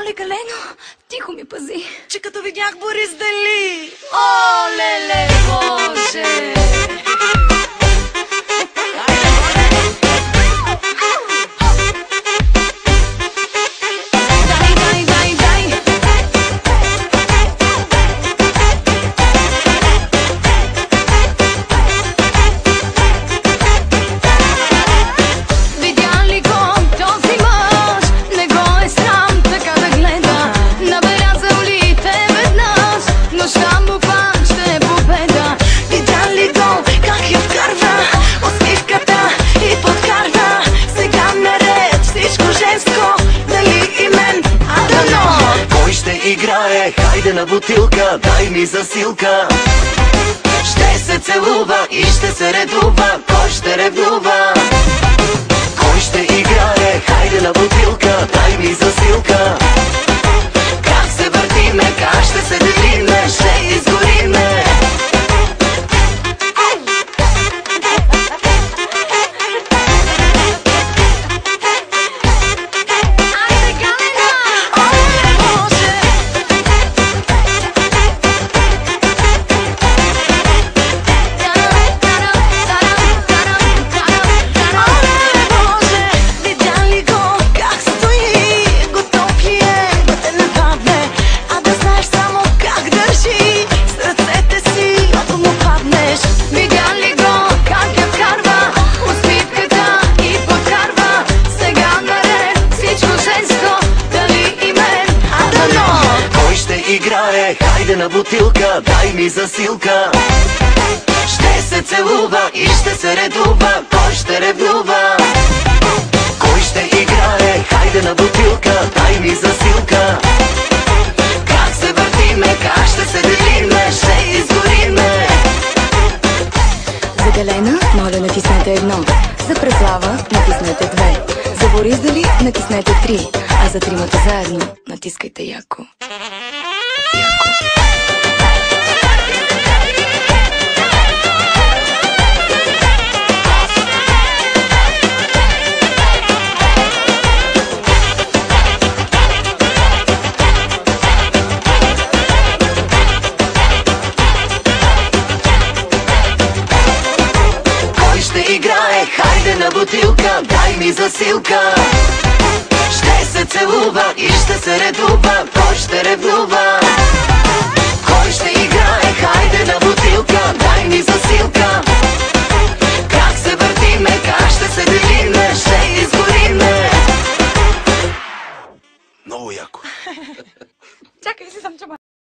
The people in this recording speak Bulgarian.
Оле, Галено, тихо ми пази. Че като видях Борис Дали. О, леле, Боже! Играе, хайде на бутилка, дай ми засилка. Ще се целува и ще се редува, кой ще ревнува? Кой ще играе, хайде на бутилка, дай ми засилка. Как се въртиме, как ще се делиме, ще изгориме. Играе, хайде на бутилка, дай ми засилка. Ще се целува и ще се редува, кой ще ревнува? Кой ще играе, хайде на бутилка, дай ми засилка. Как се въртиме, как ще се делиме, ще изгориме. За Галена, моля натиснете 1. За Преслава, натиснете 2. За Борис Дали, натиснете 3. А за тримата заедно, натискайте яко. Кой ще играе, хайде на бутилка, дай ми засилка. Ще се целува и ще се редува, кой ще ревнува? Кой ще играе, хайде на бутилка, дай ми засилка. Как се въртиме, как ще се делиме, ще изгориме. Много яко.